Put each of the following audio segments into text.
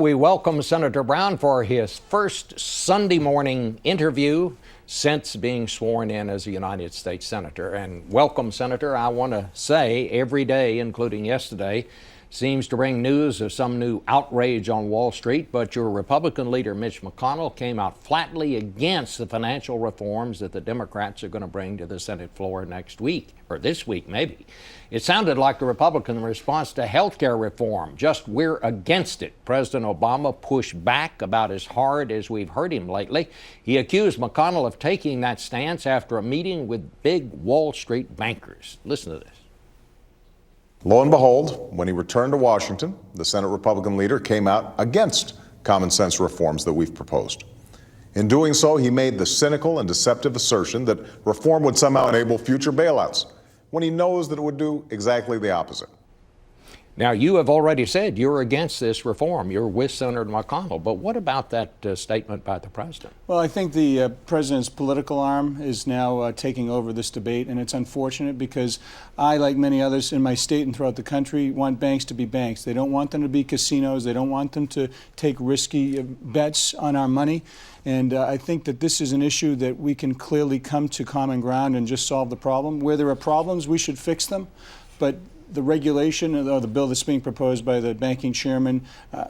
We welcome Senator Brown for his first Sunday morning interview since being sworn in as a United States Senator. And welcome, Senator. I want to say every day, including yesterday, seems to bring news of some new outrage on Wall Street, but your Republican leader, Mitch McConnell, came out flatly against the financial reforms that the Democrats are going to bring to the Senate floor next week, or this week maybe. It sounded like the Republican response to health care reform, just we're against it. President Obama pushed back about as hard as we've heard him lately. He accused McConnell of taking that stance after a meeting with big Wall Street bankers. Listen to this. Lo and behold, when he returned to Washington, the Senate Republican leader came out against common sense reforms that we've proposed. In doing so, he made the cynical and deceptive assertion that reform would somehow enable future bailouts, when he knows that it would do exactly the opposite. Now, you have already said you're against this reform. You're with Senator McConnell. But what about that statement by the president? Well, I think the president's political arm is now taking over this debate, and it's unfortunate because I, like many others in my state and throughout the country, want banks to be banks. They don't want them to be casinos. They don't want them to take risky bets on our money. And I think that this is an issue that we can clearly come to common ground and just solve the problem. Where there are problems, we should fix them. But the regulation, or the bill that's being proposed by the banking chairman,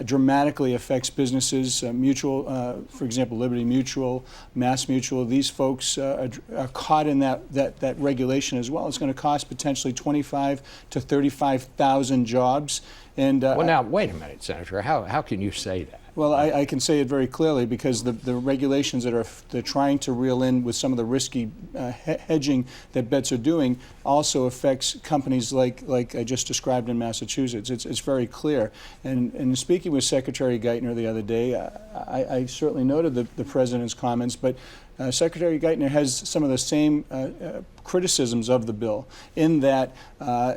dramatically affects businesses. For example, Liberty Mutual, Mass Mutual. These folks are caught in that regulation as well. It's going to cost potentially 25,000 to 35,000 jobs. And well, now wait a minute, Senator. How can you say that? Well, I can say it very clearly because the regulations that they're trying to reel in with some of the risky hedging that bets are doing also affects companies like I just described in Massachusetts. It's very clear. And speaking with Secretary Geithner the other day, I certainly noted the president's comments, but Secretary Geithner has some of the same criticisms of the bill in that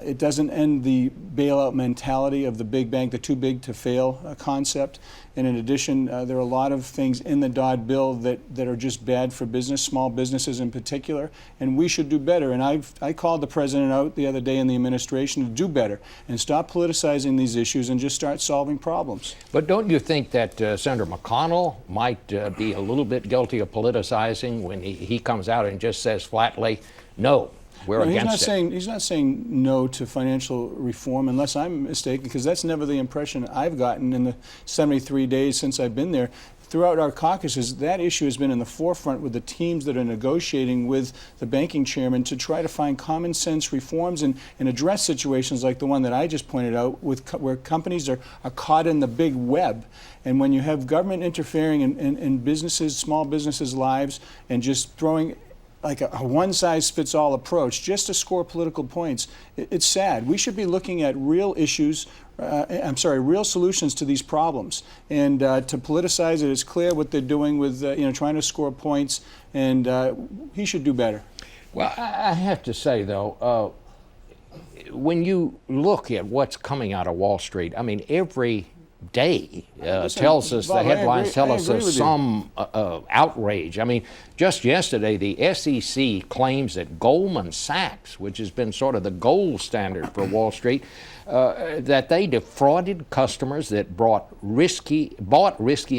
it doesn't end the bailout mentality of the big bank, the too big to fail concept. And in addition, there are a lot of things in the Dodd bill that are just bad for business, small businesses in particular, and we should do better. And I called the president out the other day in the administration to do better and stop politicizing these issues and just start solving problems. But don't you think that Senator McConnell might be a little bit guilty of politicizing when he comes out and just says flatly, no, we're against it? He's not saying no to financial reform, unless I'm mistaken, because that's never the impression I've gotten in the 73 days since I've been there. Throughout our caucuses, that issue has been in the forefront with the teams that are negotiating with the banking chairman to try to find common sense reforms and address situations like the one that I just pointed out, where companies are caught in the big web. And when you have government interfering in businesses, small businesses' lives, and just throwing like a one-size-fits-all approach just to score political points, it's sad. We should be looking at real issues, real solutions to these problems. And to politicize it, it's clear what they're doing with trying to score points, and he should do better. Well, I have to say, though, when you look at what's coming out of Wall Street, I mean, every day tells us, Bob, the headlines tell us there's some outrage. I mean, just yesterday, the SEC claims that Goldman Sachs, which has been sort of the gold standard for Wall Street, that they defrauded customers that bought risky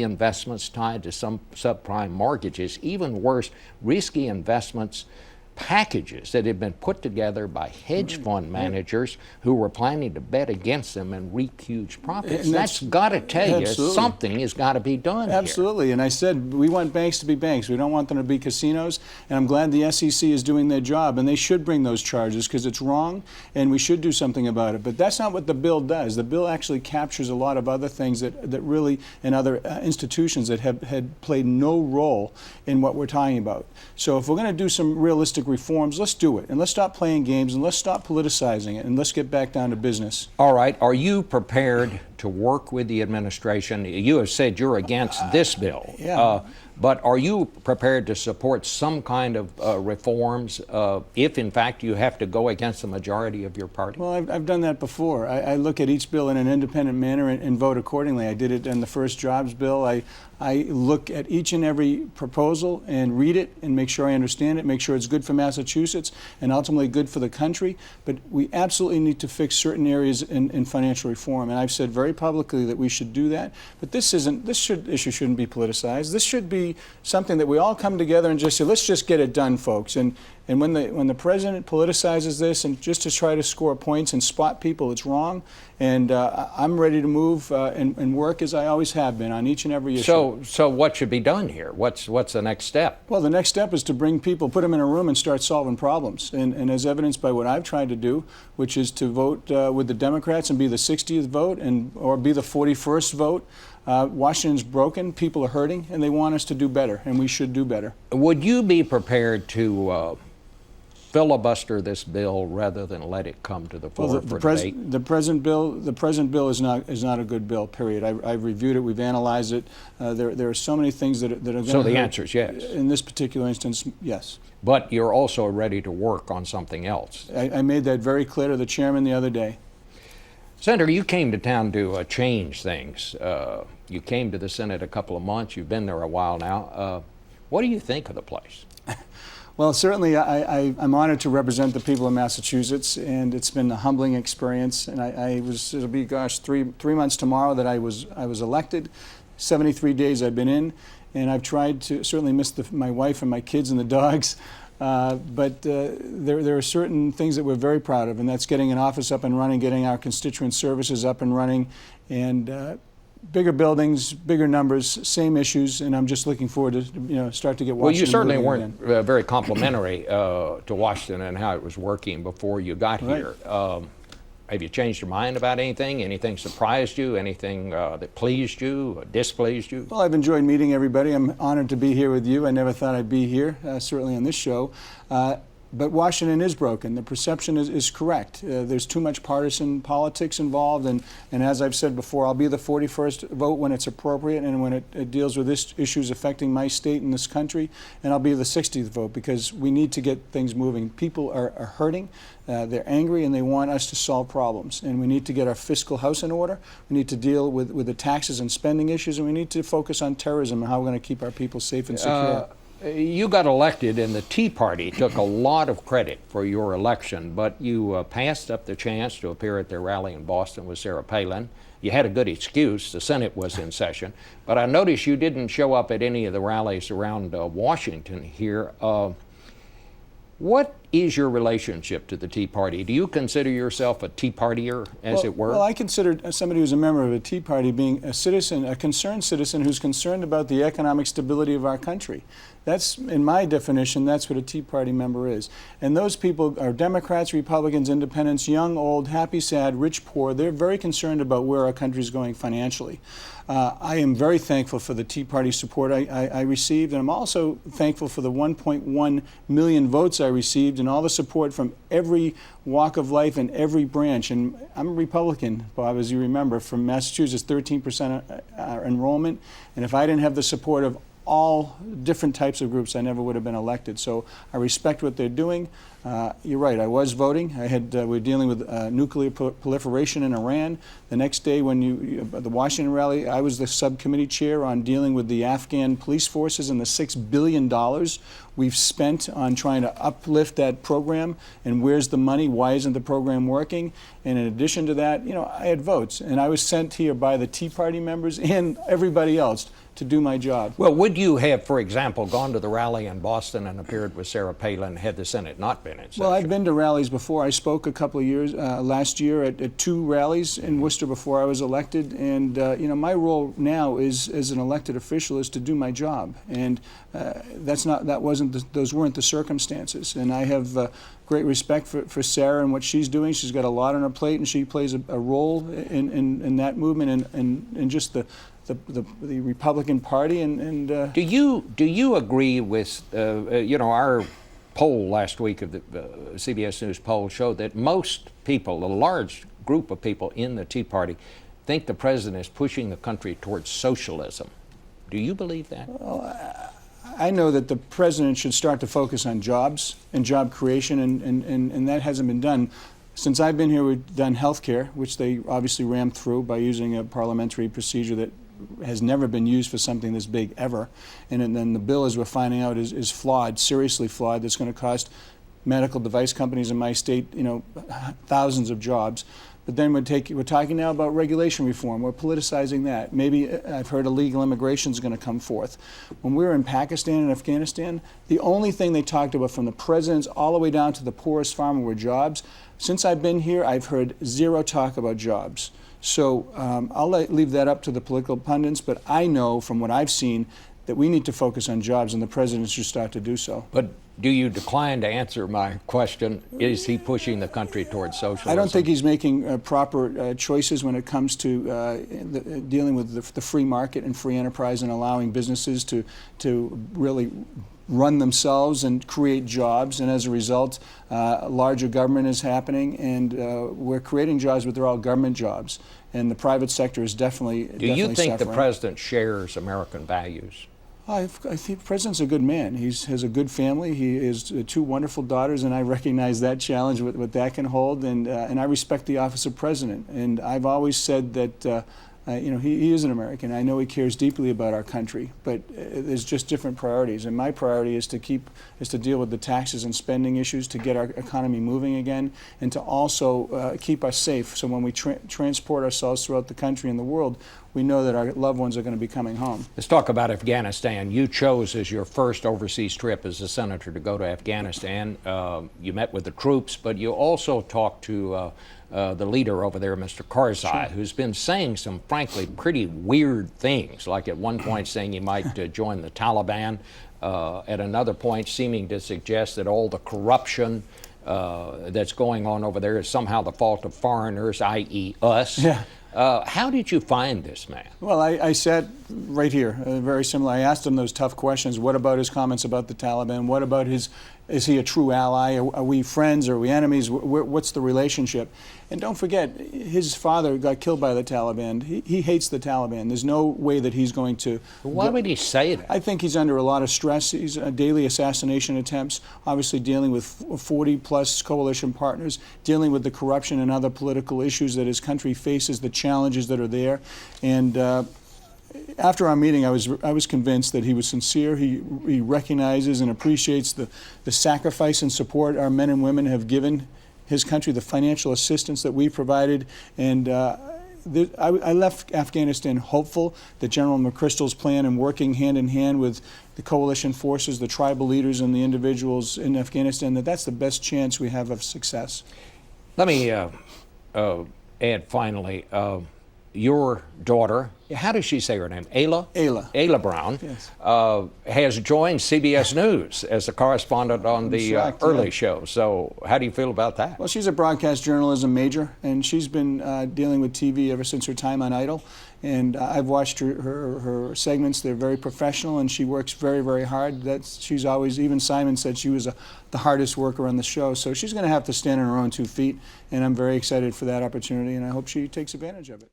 investments tied to some subprime mortgages. Even worse, risky investments packages that had been put together by hedge fund managers who were planning to bet against them and reap huge profits. And that's got to tell you something has got to be done Absolutely. here. And I said we want banks to be banks. We don't want them to be casinos. And I'm glad the SEC is doing their job. And they should bring those charges because it's wrong and we should do something about it. But that's not what the bill does. The bill actually captures a lot of other things that really, and other institutions that had played no role in what we're talking about. So if we're going to do some realistic reforms, let's do it. And let's stop playing games and let's stop politicizing it and let's get back down to business. All right. Are you prepared to work with the administration? You have said you're against this bill. But are you prepared to support some kind of reforms if, in fact, you have to go against the majority of your party? Well, I've done that before. I look at each bill in an independent manner and vote accordingly. I did it in the first jobs bill. I look at each and every proposal and read it and make sure I understand it, make sure it's good for Massachusetts and ultimately good for the country. But we absolutely need to fix certain areas in financial reform. And I've said very very publicly that we should do that. But issue shouldn't be politicized. This should be something that we all come together and just say, let's just get it done, folks. And when the president politicizes this and just to try to score points and spot people, it's wrong. And I'm ready to move and work as I always have been on each and every issue. So what should be done here? What's the next step? Well, the next step is to bring people, put them in a room and start solving problems. And as evidenced by what I've tried to do, which is to vote with the Democrats and be the 60th vote or be the 41st vote. Washington's broken, people are hurting, and they want us to do better, and we should do better. Would you be prepared to filibuster this bill rather than let it come to the floor for debate? The present bill is not a good bill. Period. I've reviewed it. We've analyzed it. There are so many things that are going to. So the answer is yes. In this particular instance, yes. But you're also ready to work on something else. I made that very clear to the chairman the other day. Senator, you came to town to change things. You came to the Senate a couple of months. You've been there a while now. What do you think of the place? Well, certainly I'm honored to represent the people of Massachusetts, and it's been a humbling experience. And it'll be, gosh, three months tomorrow that I was elected. 73 days I've been in, and I've tried to certainly miss my wife and my kids and the dogs. But there are certain things that we're very proud of, and that's getting an office up and running, getting our constituent services up and running, and bigger buildings, bigger numbers, same issues, and I'm just looking forward to start to get Washington. Well, you certainly weren't very complimentary to Washington and how it was working before you got here. Have you changed your mind about anything? Anything surprised you? Anything that pleased you or displeased you? Well, I've enjoyed meeting everybody. I'm honored to be here with you. I never thought I'd be here, certainly on this show. But Washington is broken. The perception is correct. There's too much partisan politics involved, and as I've said before, I'll be the 41st vote when it's appropriate and when it deals with issues affecting my state and this country, and I'll be the 60th vote because we need to get things moving. People are hurting, they're angry, and they want us to solve problems, and we need to get our fiscal house in order. We need to deal with the taxes and spending issues, and we need to focus on terrorism and how we're going to keep our people safe and secure. You got elected, and the Tea Party took a lot of credit for your election, but you passed up the chance to appear at their rally in Boston with Sarah Palin. You had a good excuse. The Senate was in session. But I noticed you didn't show up at any of the rallies around Washington here. What is your relationship to the Tea Party? Do you consider yourself a Tea Partier, as it were? Well, I consider somebody who's a member of a Tea Party being a citizen, a concerned citizen who's concerned about the economic stability of our country. That's, in my definition, that's what a Tea Party member is. And those people are Democrats, Republicans, Independents, young, old, happy, sad, rich, poor. They're very concerned about where our country is going financially. I am very thankful for the Tea Party support I received, and I'm also thankful for the 1.1 million votes I received and all the support from every walk of life and every branch. And I'm a Republican, Bob, as you remember, from Massachusetts, 13% enrollment. And if I didn't have the support of all different types of groups, I never would have been elected. So I respect what they're doing. You're right, I was voting. We're dealing with nuclear proliferation in Iran. The next day when the Washington rally, I was the subcommittee chair on dealing with the Afghan police forces and the $6 billion we've spent on trying to uplift that program. And where's the money? Why isn't the program working? And in addition to that, I had votes. And I was sent here by the Tea Party members and everybody else to do my job. Well, would you have, for example, gone to the rally in Boston and appeared with Sarah Palin had the Senate not been in session? Well, I've been to rallies before. I spoke a couple of years, last year at 2 rallies in Worcester before I was elected. And, my role now as an elected official is to do my job. And those weren't the circumstances. And I have great respect for Sarah and what she's doing. She's got a lot on her plate, and she plays a role in that movement and just the Republican Party. Do you agree with our poll last week of the CBS News poll showed that most people, a large group of people in the Tea Party, think the president is pushing the country towards socialism. Do you believe that? Well, I know that the president should start to focus on jobs and job creation, and that hasn't been done. Since I've been here, we've done health care, which they obviously rammed through by using a parliamentary procedure that has never been used for something this big ever. And then the bill, as we're finding out, is flawed, seriously flawed. That's going to cost medical device companies in my state, thousands of jobs. But then we're talking now about regulation reform. We're politicizing that. Maybe I've heard illegal immigration is going to come forth. When we were in Pakistan and Afghanistan, the only thing they talked about, from the presidents all the way down to the poorest farmer, were jobs. Since I've been here, I've heard zero talk about jobs. So I'll leave that up to the political pundits, but I know from what I've seen that we need to focus on jobs, and the president should start to do so. But do you decline to answer my question? Is he pushing the country towards socialism? I don't think he's making proper choices when it comes to dealing with the free market and free enterprise and allowing businesses to really run themselves and create jobs. And as a result, larger government is happening, and we're creating jobs, but they're all government jobs. And the private sector is definitely Do you think suffering. the president shares American values? I think the president's a good man. He has a good family. He has 2 wonderful daughters, and I recognize that challenge, what that can hold. And I respect the office of president. And I've always said that he is an American. I know he cares deeply about our country, but there's just different priorities. And my priority is to deal with the taxes and spending issues, to get our economy moving again, and to also keep us safe. So when we transport ourselves throughout the country and the world, we know that our loved ones are going to be coming home. Let's talk about Afghanistan. You chose as your first overseas trip as a senator to go to Afghanistan. You met with the troops, but you also talked to the leader over there, Mr. Karzai, Sure. who's been saying some, frankly, pretty weird things, like at one point saying he might join the Taliban, at another point seeming to suggest that all the corruption that's going on over there is somehow the fault of foreigners, i.e. us. Yeah. How did you find this man? Well, I sat right here, very similar. I asked him those tough questions. What about his comments about the Taliban? What about is he a true ally? Are we friends? Are we enemies? What's the relationship? And don't forget, his father got killed by the Taliban. He hates the Taliban. There's no way that he's going to... Why would he say that? I think he's under a lot of stress. He's daily assassination attempts, obviously dealing with 40-plus coalition partners, dealing with the corruption and other political issues that his country faces, the challenges that are there. And after our meeting, I was convinced that he was sincere. He recognizes and appreciates the sacrifice and support our men and women have given his country, the financial assistance that we provided. And I left Afghanistan hopeful that General McChrystal's plan and working hand in hand with the coalition forces, the tribal leaders and the individuals in Afghanistan, that's the best chance we have of success. Let me add finally, your daughter, how does she say her name? Ayla? Ayla. Ayla Brown, yes. Has joined CBS News as a correspondent on the early show. So how do you feel about that? Well, she's a broadcast journalism major, and she's been dealing with TV ever since her time on Idol. And I've watched her segments. They're very professional, and she works very, very hard. She's always, even Simon said she was the hardest worker on the show. So she's going to have to stand on her own 2 feet, and I'm very excited for that opportunity, and I hope she takes advantage of it.